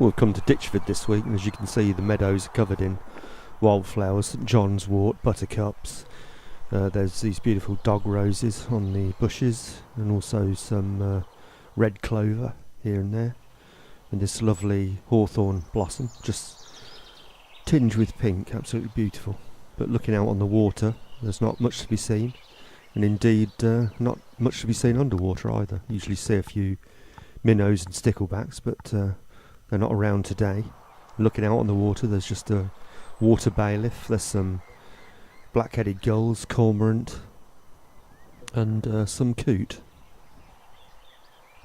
We've come to Ditchford this week, and as you can see, the meadows are covered in wildflowers, St John's wort, buttercups. There's these beautiful dog roses on the bushes, and also some red clover here and there, and this lovely hawthorn blossom, just tinged with pink, absolutely beautiful. But looking out on the water, there's not much to be seen, and indeed not much to be seen underwater either. You usually see a few minnows and sticklebacks, but they're not around today. Looking out on the water, there's just a water bailiff, there's some black-headed gulls, cormorant, and some coot.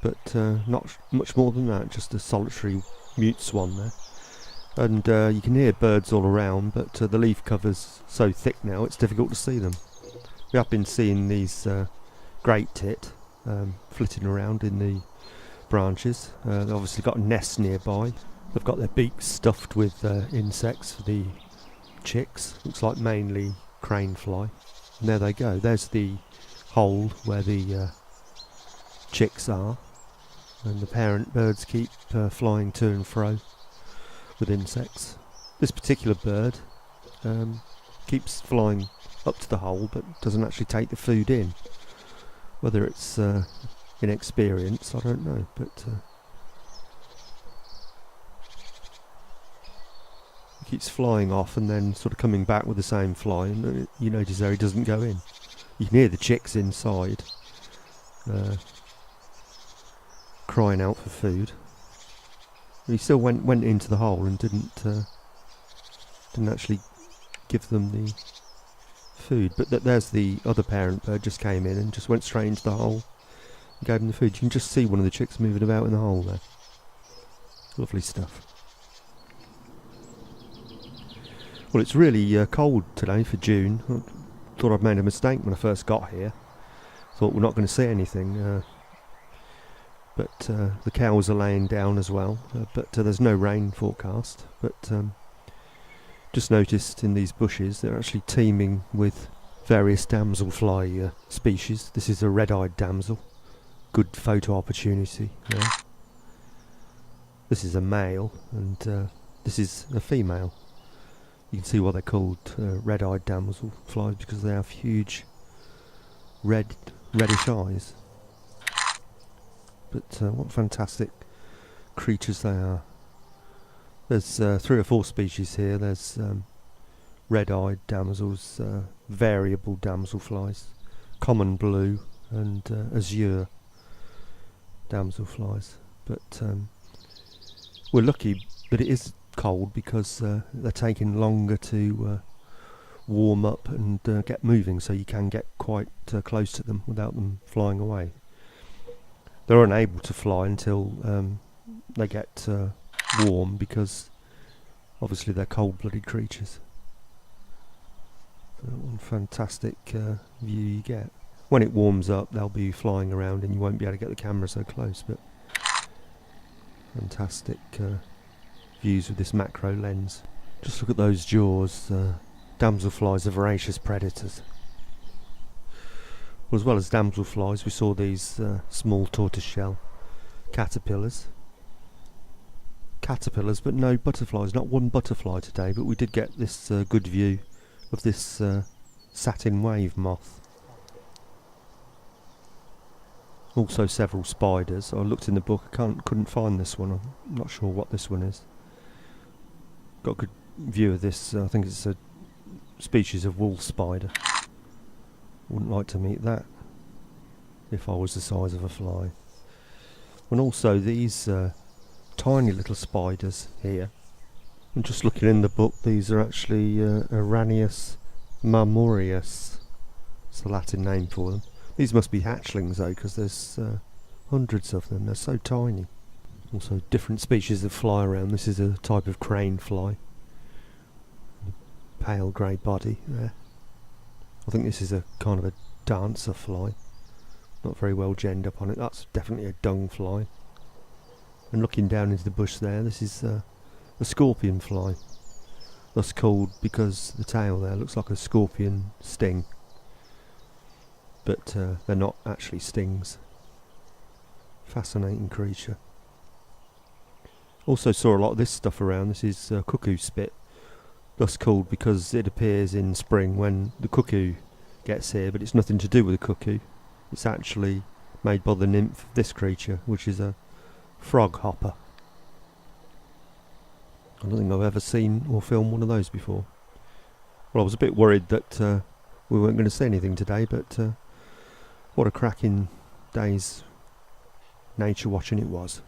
But not much more than that, just a solitary mute swan there. And you can hear birds all around, but the leaf cover's so thick now it's difficult to see them. We have been seeing these great tit flitting around in the branches. They've obviously got a nest nearby. They've got their beaks stuffed with insects for the chicks. Looks like mainly crane fly. And there they go. There's the hole where the chicks are, and the parent birds keep flying to and fro with insects. This particular bird keeps flying up to the hole but doesn't actually take the food in. Whether it's inexperience, I don't know, but he keeps flying off and then sort of coming back with the same fly, and you notice there he doesn't go in. You can hear the chicks inside crying out for food. He still went into the hole and didn't actually give them the food. But there's the other parent bird, just came in and just went straight into the hole and gave them the food. You can just see one of the chicks moving about in the hole there. Lovely stuff. Well, it's really cold today for June. I thought I'd made a mistake when I first got here. Thought we're not going to see anything. But the cows are laying down as well, but there's no rain forecast. But just noticed in these bushes they're actually teeming with various damselfly species. This is a red-eyed damsel. Good photo opportunity there. This is a male, and this is a female. You can see why they're called red-eyed damselflies, because they have huge reddish eyes. But what fantastic creatures they are. There's 3 or 4 species here. There's red-eyed damsels, variable damselflies, common blue, and azure damselflies. But we're lucky that it is cold, because they're taking longer to warm up and get moving, so you can get quite close to them without them flying away. They're unable to fly until they get warm, because obviously they're cold-blooded creatures. One fantastic view you get. When it warms up, they'll be flying around and you won't be able to get the camera so close, but fantastic views with this macro lens. Just look at those jaws. Damselflies are voracious predators. Well, as well as damselflies, we saw these small tortoiseshell caterpillars. But no butterflies, not one butterfly today, but we did get this good view of this satin wave moth. Also several spiders. I looked in the book, couldn't find this one. I'm not sure what this one is. Got a good view of this. I think it's a species of wool spider. Wouldn't like to meet that if I was the size of a fly. And also these tiny little spiders here. I'm just looking in the book, these are actually Aranius marmorius. It's the Latin name for them. These must be hatchlings though, because there's hundreds of them. They're so tiny. Also different species that fly around. This is a type of crane fly. Pale grey body there. I think this is a kind of a dancer fly. Not very well genned up on it. That's definitely a dung fly. And looking down into the bush there, this is a scorpion fly. That's called because the tail there looks like a scorpion sting. But they're not actually stings. Fascinating creature. Also saw a lot of this stuff around. This is cuckoo spit. Thus called because it appears in spring when the cuckoo gets here, but it's nothing to do with the cuckoo. It's actually made by the nymph of this creature, which is a frog hopper. I don't think I've ever seen or filmed one of those before. Well, I was a bit worried that we weren't going to see anything today, but what a cracking day's nature watching it was.